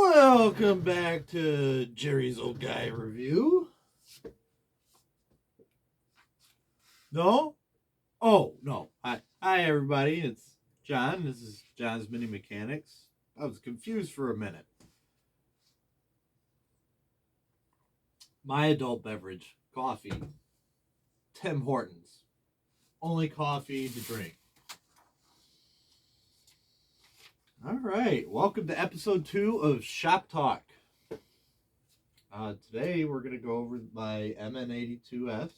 Welcome back to Jerry's Old Guy Review. No? Oh, no. Hi, everybody. It's John. This is John's Mini Mechanics. I was confused for a minute. My adult beverage, coffee. Tim Hortons. Only coffee to drink. All right. Welcome to episode 2 of Shop Talk. Today we're going to go over my MN82S.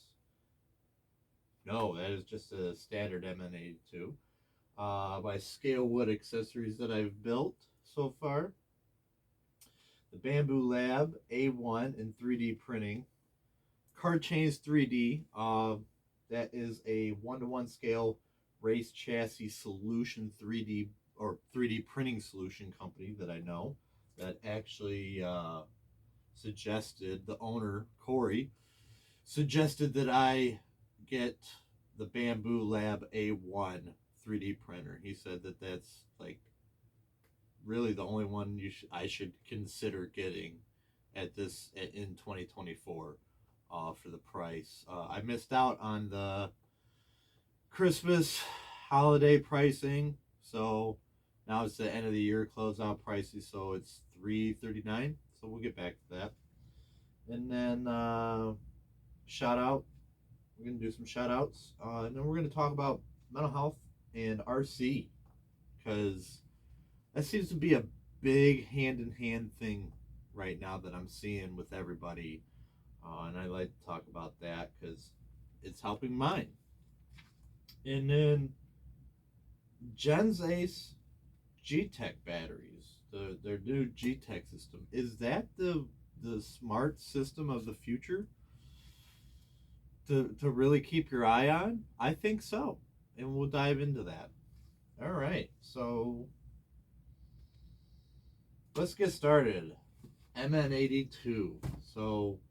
No, that is just a standard MN82. My scale wood accessories that I've built so far. The Bamboo Lab A1 in 3D printing. Card Chains 3D. That is a 1-to-1 scale race chassis solution 3D or 3D printing solution company that I know that actually suggested, the owner, Corey, suggested that I get the Bamboo Lab A1 3D printer. He said that that's like really the only one I should consider getting in 2024 for the price. I missed out on the Christmas holiday pricing, so now it's the end of the year closeout prices, so it's $339. So we'll get back to that, and then shout out. We're going to do some shout outs, and then we're going to talk about mental health and RC, because that seems to be a big hand-in-hand thing right now that I'm seeing with everybody, and I like to talk about that because it's helping mine. And then Gens Ace G-Tech batteries, their new G-Tech system. Is that the smart system of the future to really keep your eye on? I think so, and we'll dive into that. All right, so let's get started. MN82. So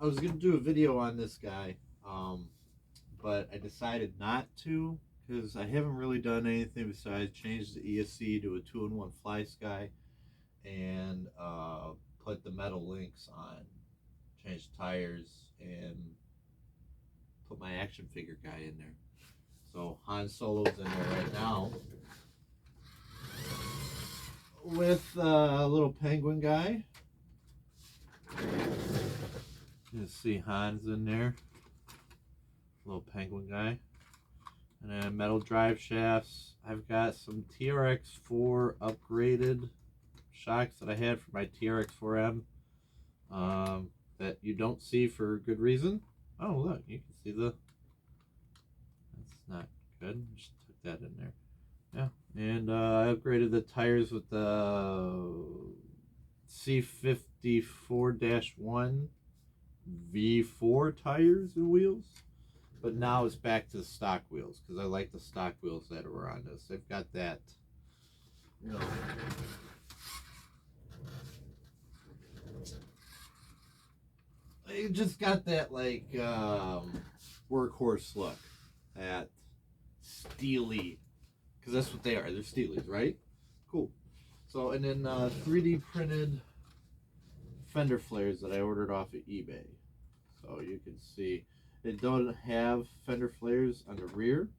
I was going to do a video on this guy, but I decided not to because I haven't really done anything besides change the ESC to a 2-in-1 Fly Sky and put the metal links on, change the tires, and put my action figure guy in there. So Han Solo's in there right now with a little penguin guy. You can see Han's in there, little penguin guy. And then metal drive shafts. I've got some TRX4 upgraded shocks that I had for my TRX4M that you don't see for good reason. Oh, look, you can see the... That's not good. Just took that in there. Yeah, and I upgraded the tires with the C54-1 V4 tires and wheels. But now it's back to the stock wheels because I like the stock wheels that are on this. They've got that, you know, they just got that like workhorse look, that steely, because that's what they are. They're steelies, right? Cool. So, and then 3D printed fender flares that I ordered off of eBay. So you can see it don't have fender flares on the rear,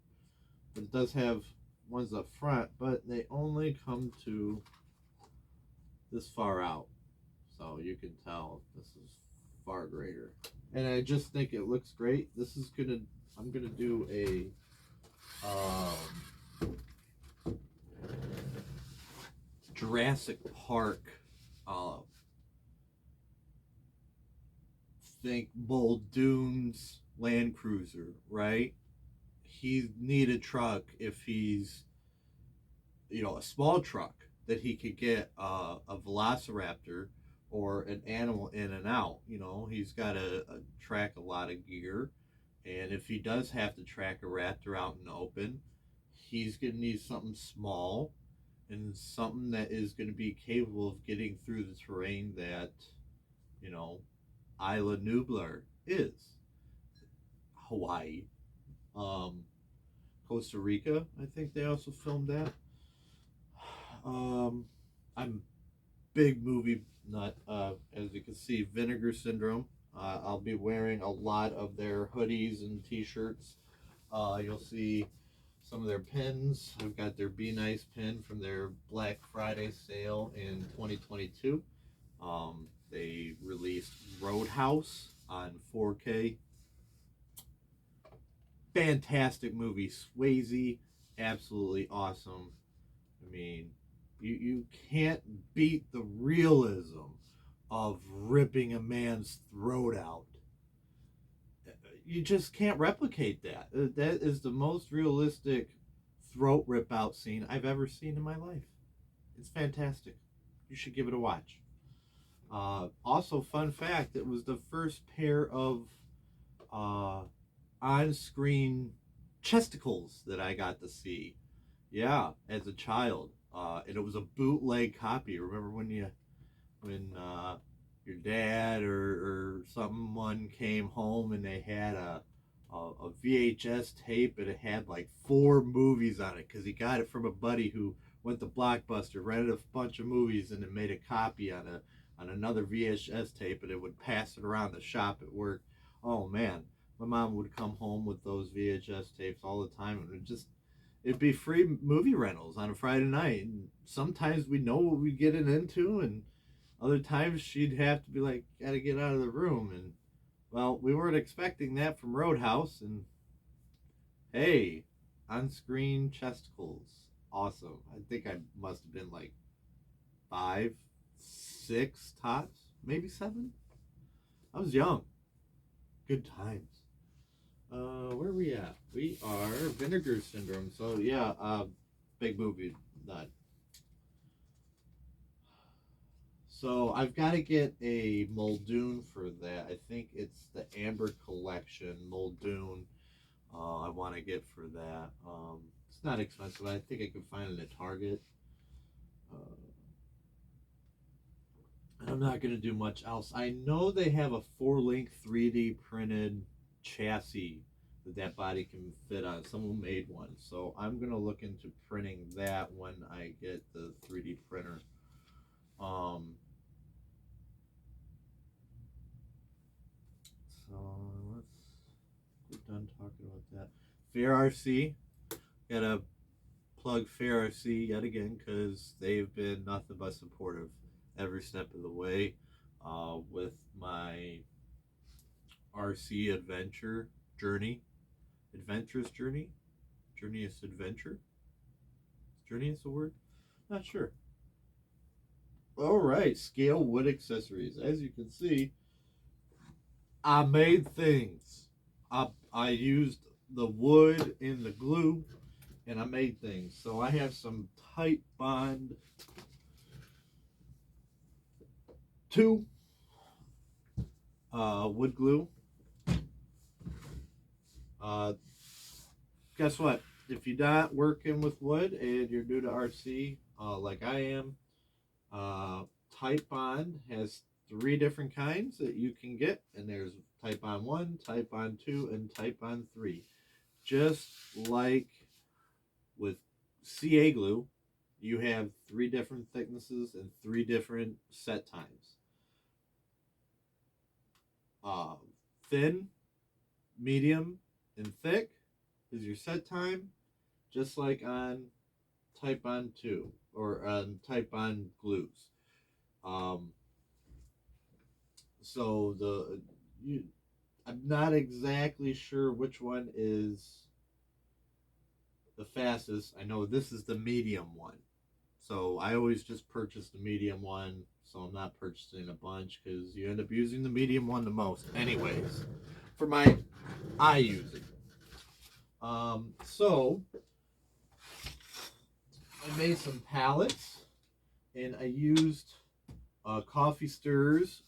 but it does have ones up front, but they only come to this far out. So you can tell this is far greater. And I just think it looks great. This is I'm gonna do a Jurassic Park think Muldoon's Land Cruiser, right? He need a truck if he's, a small truck that he could get a Velociraptor or an animal in and out. He's got to track a lot of gear, and if he does have to track a raptor out in the open, he's going to need something small and something that is going to be capable of getting through the terrain that, Isla Nublar is. Hawaii. Costa Rica, I think they also filmed that. I'm big movie nut. As you can see, Vinegar Syndrome. I'll be wearing a lot of their hoodies and T-shirts. You'll see some of their pins. I've got their Be Nice pin from their Black Friday sale in 2022. They released Roadhouse on 4K. Fantastic movie. Swayze, absolutely awesome. I mean, you can't beat the realism of ripping a man's throat out. You just can't replicate that. That is the most realistic throat rip out scene I've ever seen in my life. It's fantastic. You should give it a watch. Also, fun fact: it was the first pair of uh, on-screen chesticles that I got to see. Yeah, as a child, and it was a bootleg copy. Remember when your dad or someone came home and they had a VHS tape and it had like 4 movies on it because he got it from a buddy who went to Blockbuster, rented a bunch of movies, and then made a copy on another VHS tape, and it would pass it around the shop at work. Oh man, my mom would come home with those VHS tapes all the time, and it'd be free movie rentals on a Friday night. And sometimes we know what we getting into, and other times she'd have to be like, "Gotta get out of the room." And well, we weren't expecting that from Roadhouse. And hey, on-screen chesticles, awesome. I think I must have been like 5, 6 tops, maybe 7. I was young. Good times. Where are we at? We are Vinegar Syndrome. So yeah, big movie nut. So I've got to get a Muldoon for that. I think it's the Amber Collection Muldoon. I want to get for that. It's not expensive. I think I can find it at Target. Uh, I'm not going to do much else. I know they have a 4-link 3D printed chassis that body can fit on. Someone made one. So I'm going to look into printing that when I get the 3D printer. Um, so we're done talking about that. Fair RC. Gotta plug Fair RC yet again because they've been nothing but supportive every step of the way with my RC adventurous journey, journeyous adventure. Journey is the word? Not sure. All right, scale wood accessories. As you can see, I made things. I used the wood and the glue, and I made things. So I have some Titebond 2 wood glue. Uh, Guess what? If you're not working with wood and you're new to RC, like I am, uh, Titebond has 3 different kinds that you can get, and there's Titebond 1, Titebond 2, and Titebond 3. Just like with CA glue, you have 3 different thicknesses and 3 different set times. Uh, Thin, medium, and thick is your set time, just like on Titebond 2 or on Titebond glues. Um, so I'm not exactly sure which one is the fastest. I know this is the medium one. So I always just purchase the medium one, so I'm not purchasing a bunch because you end up using the medium one the most, anyways. For my eye using. So I made some palettes, and I used Coffee Stirs.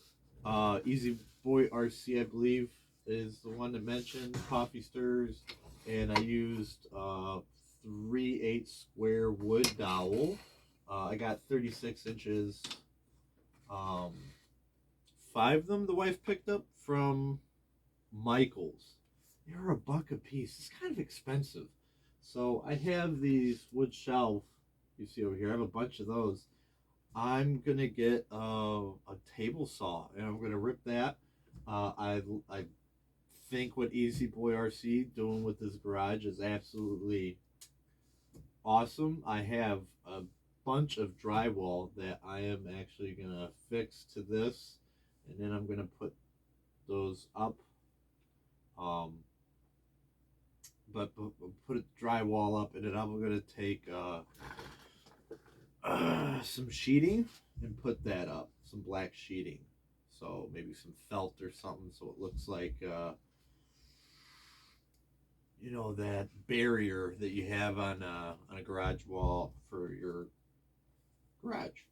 Easy Boy RC, I believe, is the one that mentioned Coffee Stirs, and I used 3/8 square wood dowel. I got 36 inches. 5 of them the wife picked up from Michaels. They were $1 a piece. It's kind of expensive. So I have these wood shelf you see over here. I have a bunch of those. I'm gonna get a table saw and I'm gonna rip that. I think what Easy Boy RC doing with this garage is absolutely awesome. I have a bunch of drywall that I am actually gonna fix to this, and then I'm gonna put those up. Um, but put a drywall up, and then I'm gonna take some sheeting and put that up, some black sheeting. So maybe some felt or something, so it looks like that barrier that you have on a garage wall for your garage.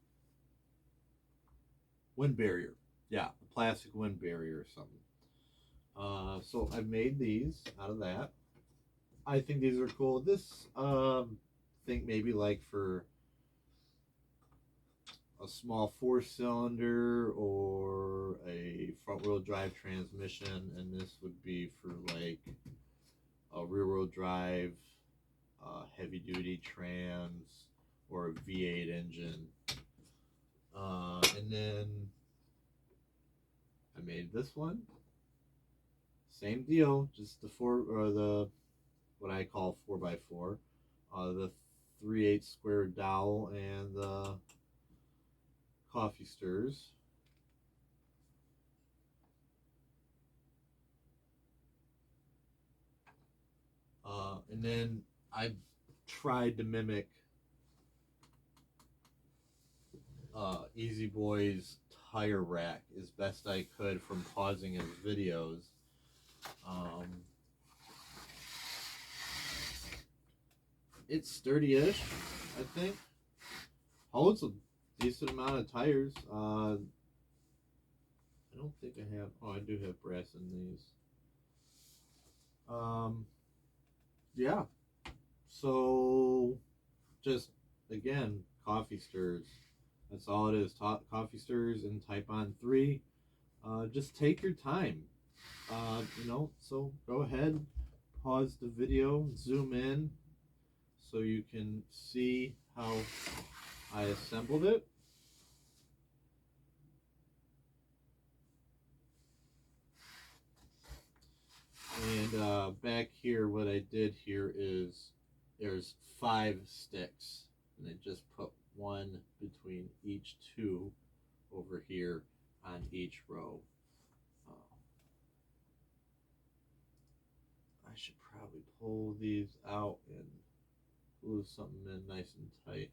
Wind barrier. Yeah, a plastic wind barrier or something. So I made these out of that. I think these are cool. This think maybe like for a small four-cylinder or a front-wheel drive transmission, and this would be for like a rear-wheel drive, heavy-duty trans, or a V8 engine. And then I made this one. Same deal, just the four or the what I call 4x4, the 3/8 square dowel, and the coffee stirs. And then I tried to mimic Easy Boy's tire rack as best I could from pausing his videos. Um, it's sturdy-ish, I think. Holds a decent amount of tires. I don't think I have. Oh, I do have brass in these. Um, yeah. So, just again, coffee stirs. That's all it is. Coffee stirs and Type on 3. Just take your time. So go ahead, pause the video, zoom in so you can see how I assembled it. And back here, what I did here is there's 5 sticks, and I just put one between each two over here on each row. Uh, I should probably pull these out and glue something in nice and tight.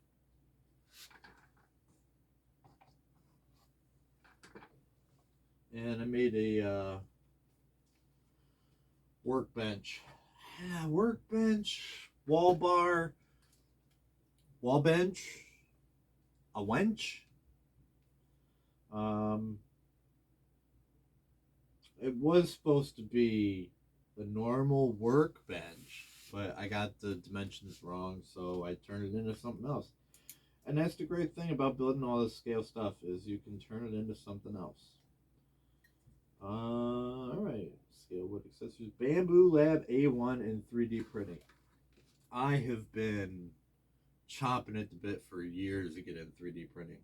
And I made a workbench. Yeah, workbench, wall bar, wall bench, a wench. Um, it was supposed to be the normal workbench, but I got the dimensions wrong, so I turned it into something else. And that's the great thing about building all this scale stuff is you can turn it into something else. All right, scale wood accessories, Bambu Lab A1 and 3D printing. I have been chomping at the bit for years to get in 3D printing.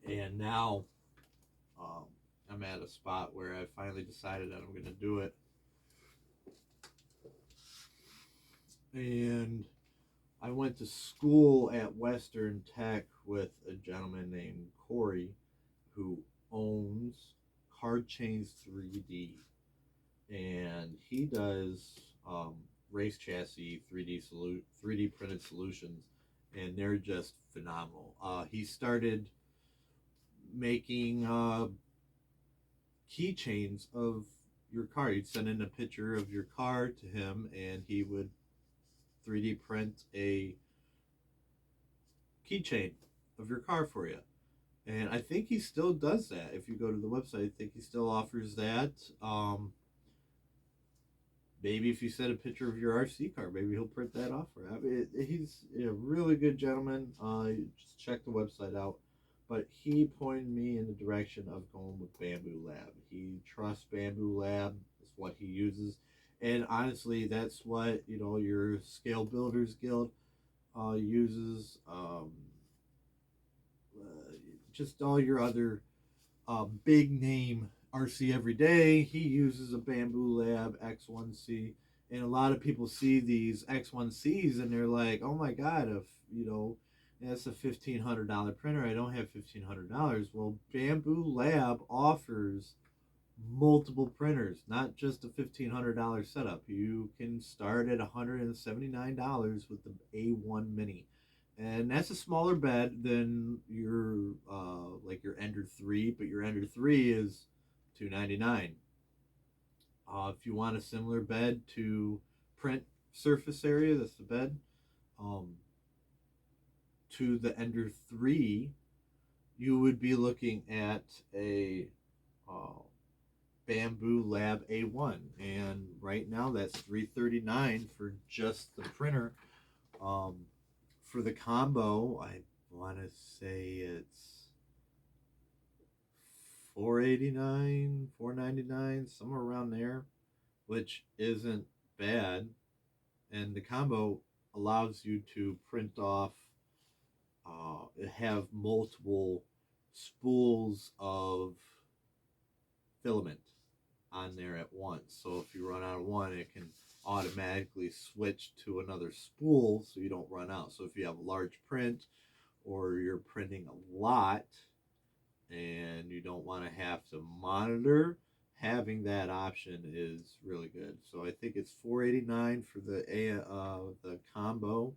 And now I'm at a spot where I finally decided that I'm going to do it. And I went to school at Western Tech with a gentleman named Corey who owns Card Chains 3D. And he does race chassis 3D printed solutions, and they're just phenomenal. He started making keychains of your car. You'd send in a picture of your car to him, and he would 3D print a keychain of your car for you. And I think he still does that. If you go to the website, I think he still offers that. Maybe if you send a picture of your RC car, maybe he'll print that off for you. I mean, he's a really good gentleman. Just check the website out. But he pointed me in the direction of going with Bambu Lab. He trusts Bambu Lab. It's what he uses. And honestly, that's what, your Scale Builders Guild, uses just all your other big name RC every day. He uses a Bamboo Lab X1C, and a lot of people see these X1Cs and they're like, "Oh my God, if you know, that's a $1,500 printer. I don't have $1,500." Well, Bamboo Lab offers multiple printers, not just a $1,500 setup. You can start at $179 with the A1 Mini, and that's a smaller bed than your like your Ender 3, but your Ender 3 is $299. If you want a similar bed to print surface area, that's the bed. Um, to the Ender 3, you would be looking at a uh, Bamboo Lab A1, and right now that's $339 for just the printer. Um, for the combo, I want to say it's 489, 499, somewhere around there, which isn't bad. And the combo allows you to print off, have multiple spools of filament on there at once. So if you run out of one, it can automatically switch to another spool so you don't run out. So if you have a large print or you're printing a lot and you don't want to have to monitor, having that option is really good. So I think it's 489 for the combo,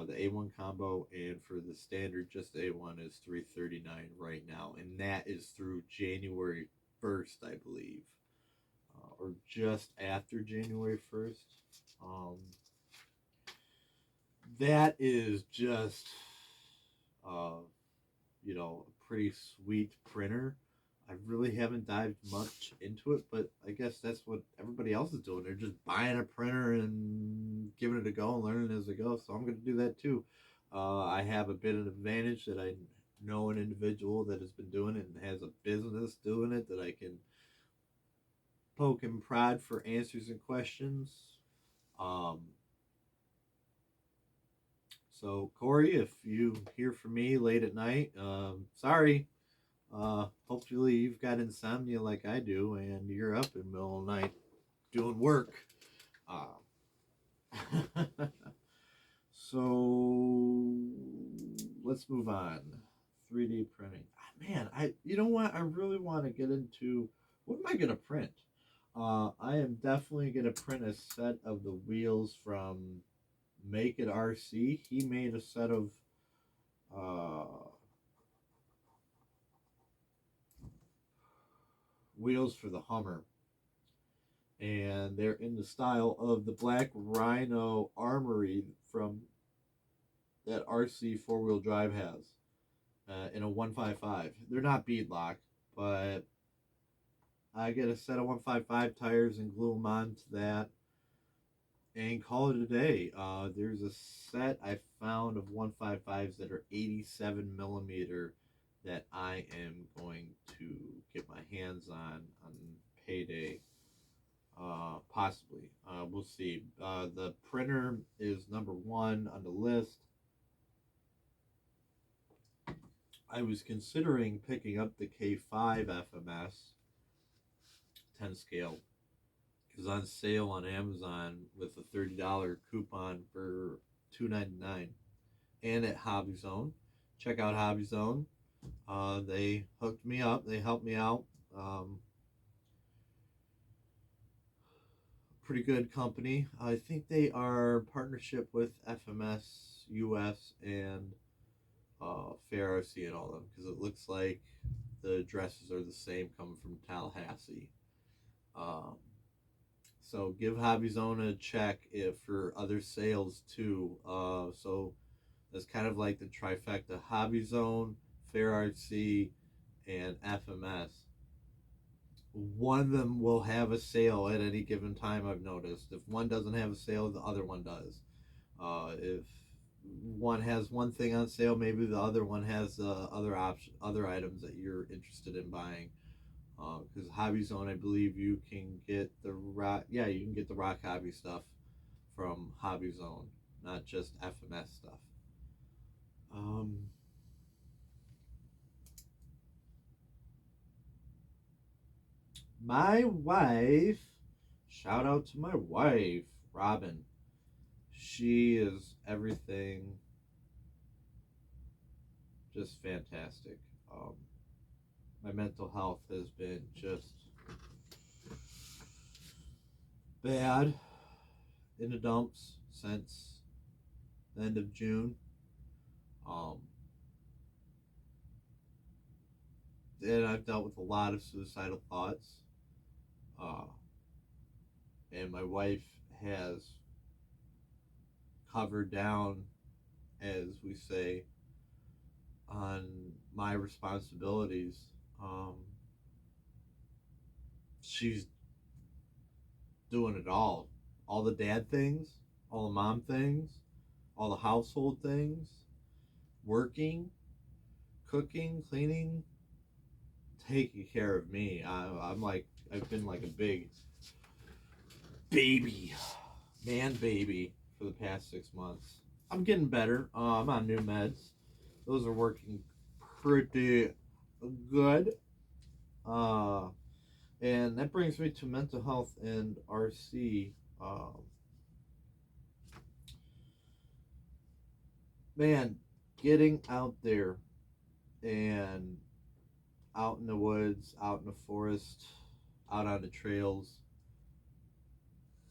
the A1 combo, and for the standard just A1 is 339 right now, and that is through January 1st, I believe, or just after January 1st. Um, that is just, uh, a pretty sweet printer. I really haven't dived much into it, but I guess that's what everybody else is doing. They're just buying a printer and giving it a go and learning as they go. So I'm going to do that too. I have a bit of an advantage that I know an individual that has been doing it and has a business doing it that I can poke and prod for answers and questions. Um, so, Corey, if you hear from me late at night, sorry. Hopefully, you've got insomnia like I do, and you're up in the middle of the night doing work. So, let's move on. 3D printing. Man, you know what? I really want to get into what am I going to print? I am definitely going to print a set of the wheels from Make It RC. He made a set of wheels for the Hummer, and they're in the style of the Black Rhino Armory from that RC four-wheel drive has in a 155. They're not beadlock, but I get a set of 155 tires and glue them onto that and call it a day. There's a set I found of 155s that are 87 millimeter that I am going to get my hands on payday. Possibly. We'll see. The printer is number one on the list. I was considering picking up the K5 FMS 10 scale is on sale on Amazon with a $30 coupon for $2.99, and at Hobby Zone. Check out Hobby Zone. They hooked me up. They helped me out. Pretty good company. I think they are partnership with FMS US and Fair RC and all of them because it looks like the addresses are the same coming from Tallahassee. Um, So give Hobby Zone a check if for other sales too. So that's kind of like the trifecta: Hobby Zone, Fair RC, and FMS. One of them will have a sale at any given time. I've noticed. If one doesn't have a sale, the other one does. If one has one thing on sale, maybe the other one has other items that you're interested in buying. Because Hobby Zone, I believe you can get the rock. Yeah, you can get the rock hobby stuff from Hobby Zone. not just FMS stuff. Um, my wife, shout out to my wife, Robin. She is everything, just fantastic. Um, my mental health has been just bad in the dumps since the end of June. Um, and I've dealt with a lot of suicidal thoughts. Uh, and my wife has covered down, as we say, on my responsibilities. Um, she's doing it all the dad things, all the mom things, all the household things, working, cooking, cleaning, taking care of me. I'm like, I've been like a big baby, man baby for the past 6 months. I'm getting better. I'm on new meds. Those are working pretty good. Uh, and that brings me to mental health and RC. Man, getting out there and out in the woods, out in the forest, out on the trails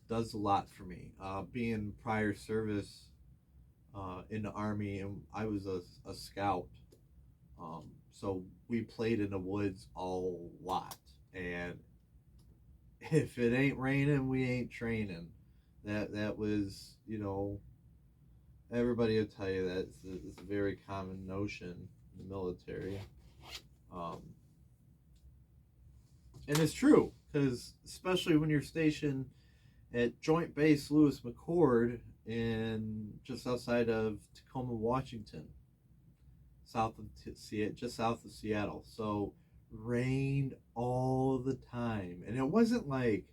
does a lot for me. Being prior service in the army, and I was a scout, so we played in the woods a lot. And if it ain't raining, we ain't training. That was, everybody will tell you that it's a very common notion in the military. Um, and it's true, because especially when you're stationed at Joint Base Lewis McChord in just outside of Tacoma, Washington, just south of Seattle. So rained all the time, and it wasn't like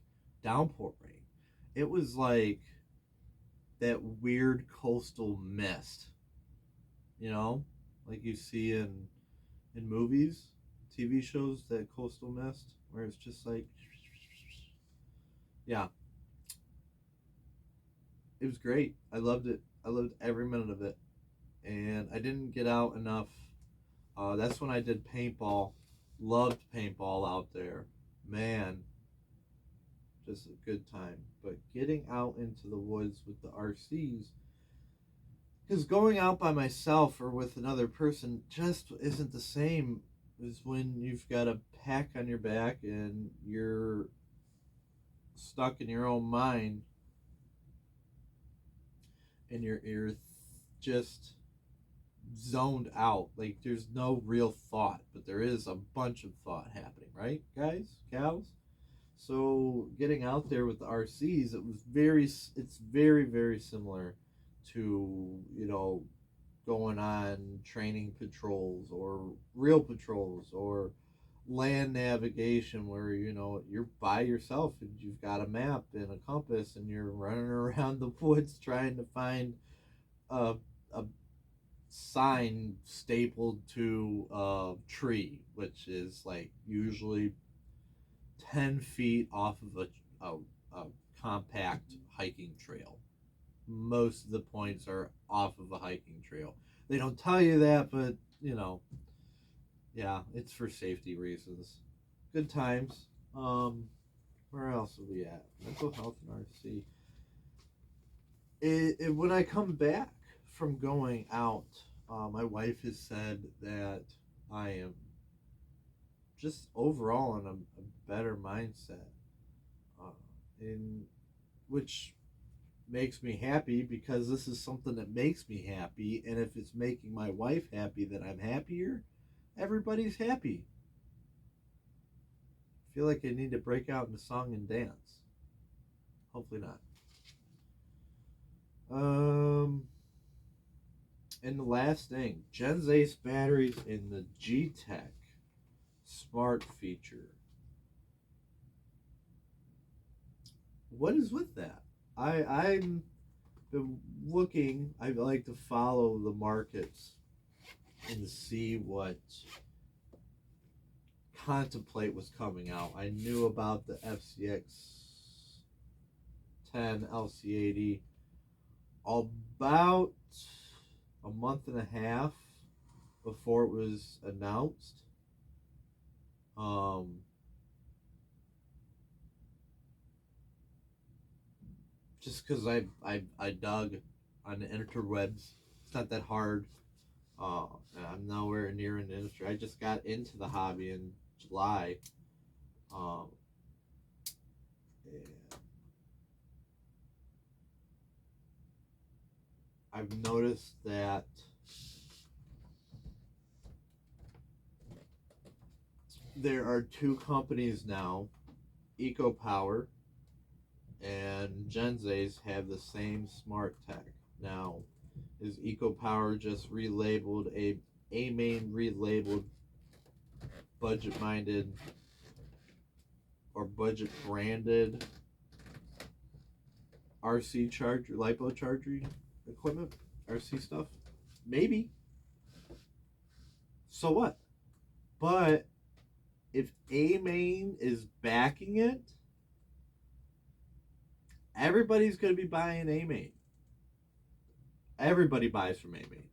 downpour rain. It was like that weird coastal mist, like you see in movies, TV shows, that coastal mist where it's just like, yeah, it was great. I loved it. I loved every minute of it, and I didn't get out enough. That's when I did paintball. Loved paintball out there, man. Just a good time. But getting out into the woods with the RCs, because going out by myself or with another person just isn't the same as when you've got a pack on your back and you're stuck in your own mind, and you're just zoned out. Like there's no real thought, but there is a bunch of thought happening, right, guys, gals? So getting out there with the RCs, it's very, very similar to, going on training patrols or real patrols or land navigation where, you're by yourself and you've got a map and a compass and you're running around the woods trying to find a, a sign stapled to a tree, which is like usually 10 feet off of a compact hiking trail. Most of the points are off of a hiking trail. They don't tell you that, but, yeah, it's for safety reasons. Good times. Where else are we at? Mental health and RC. When I come back from going out, my wife has said that I am just overall in a better mindset, uh, in which makes me happy because this is something that makes me happy, and if it's making my wife happy that I'm happier, everybody's happy. I feel like I need to break out into song and dance. Hopefully not. Um, and the last thing, Gens Ace batteries in the G-Tech Smart feature. What is with that? I'm been looking. I like to follow the markets and see what contemplate was coming out. I knew about the FCX 10 LC80 about a month and a half before it was announced. Um, just because I dug on the interwebs. It's not that hard. Uh, I'm nowhere near an industry. I just got into the hobby in July. Um, and I've noticed that there are two companies now, EcoPower and Genzace, have the same smart tech. Now, is EcoPower just relabeled a main relabeled budget minded or budget branded RC charger, lipo charging equipment, RC stuff? Maybe. So what? But if A main is backing it, everybody's going to be buying A main. Everybody buys from A main.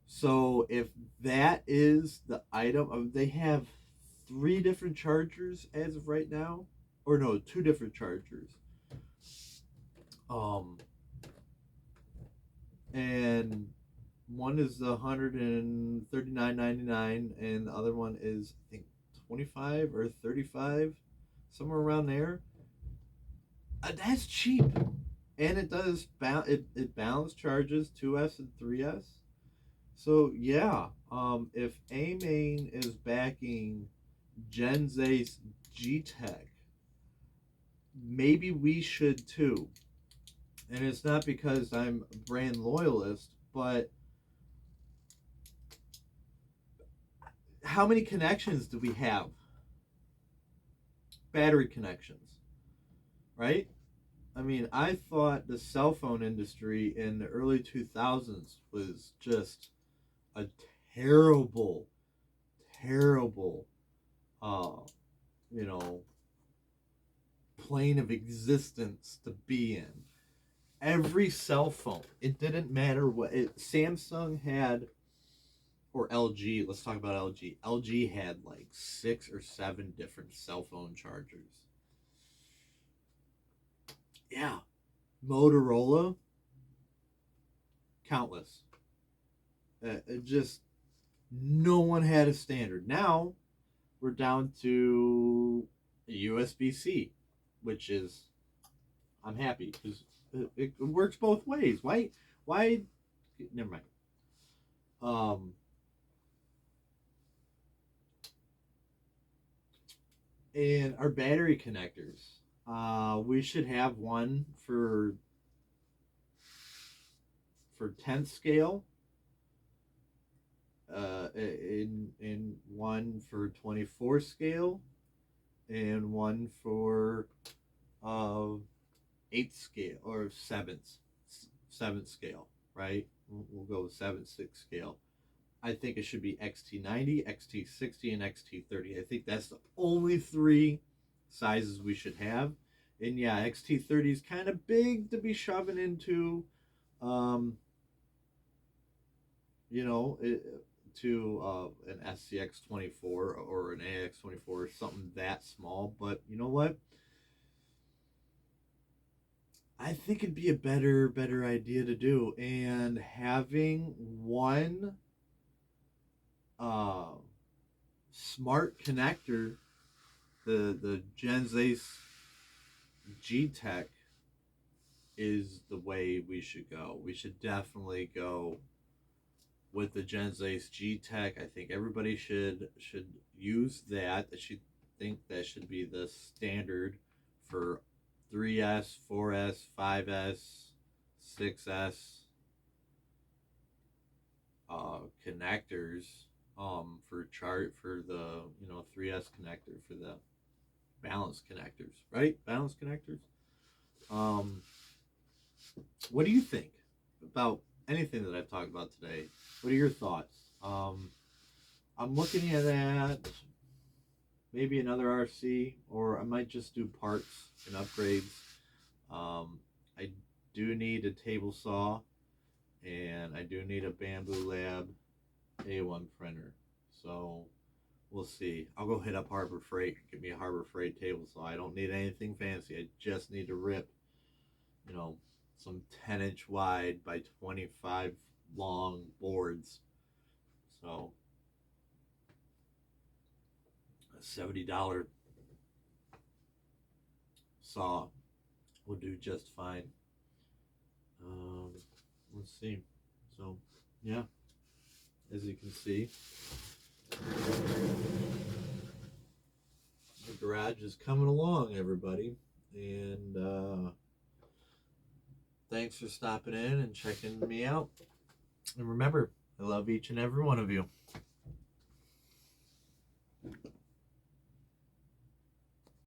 So if that is the item, they have 3 different chargers as of right now, or no, 2 different chargers. And one is the $139.99, and the other one is I think 25 or 35, somewhere around there. That's cheap, and it does it balance charges 2S and 3S. So yeah, if A main is backing Genzace G-Tech, maybe we should too. And it's not because I'm a brand loyalist, but how many connections do we have? Battery connections, right? I mean, I thought the cell phone industry in the early 2000s was just a terrible, terrible, uh, you know, plane of existence to be in. Every cell phone, it didn't matter what Samsung had, or LG. Let's talk about LG. LG had like 6 or 7 different cell phone chargers. Yeah, Motorola, countless. Just no one had a standard. Now we're down to USB-C, which is I'm happy because it works both ways. Why? Why? Never mind. Um, and our battery connectors. We should have one for 10th scale, in one for 24 scale, and one for uh, 8th scale or 7th scale, right? We'll go with 7/6 scale. I think it should be XT90, XT60, and XT30. I think that's the only 3 sizes we should have. And yeah, XT30 is kind of big to be shoving into, um, you know, to an SCX24 or an AX24, something that small. But you know what? I think it'd be a better idea to do. And having one uh, smart connector, the Genzace G-Tech, is the way we should go. We should definitely go with the Genzace G-Tech. I think everybody should use that. I should think that should be the standard for 3S, 4S, 5S, 6S connectors, for the 3S connector, for the balance connectors, right? Balance connectors. Um, what do you think about anything that I've talked about today? What are your thoughts? I'm looking at that, maybe another RC, or I might just do parts and upgrades. I do need a table saw, and I do need a Bamboo Lab A1 printer. So we'll see. I'll go hit up Harbor Freight, get me a Harbor Freight table saw. I don't need anything fancy. I just need to rip, you know, some 10-inch wide by 25 long boards. So a $70 saw will do just fine. Um, let's see. So, yeah, as you can see, the garage is coming along, everybody. And thanks for stopping in and checking me out. And remember, I love each and every one of you.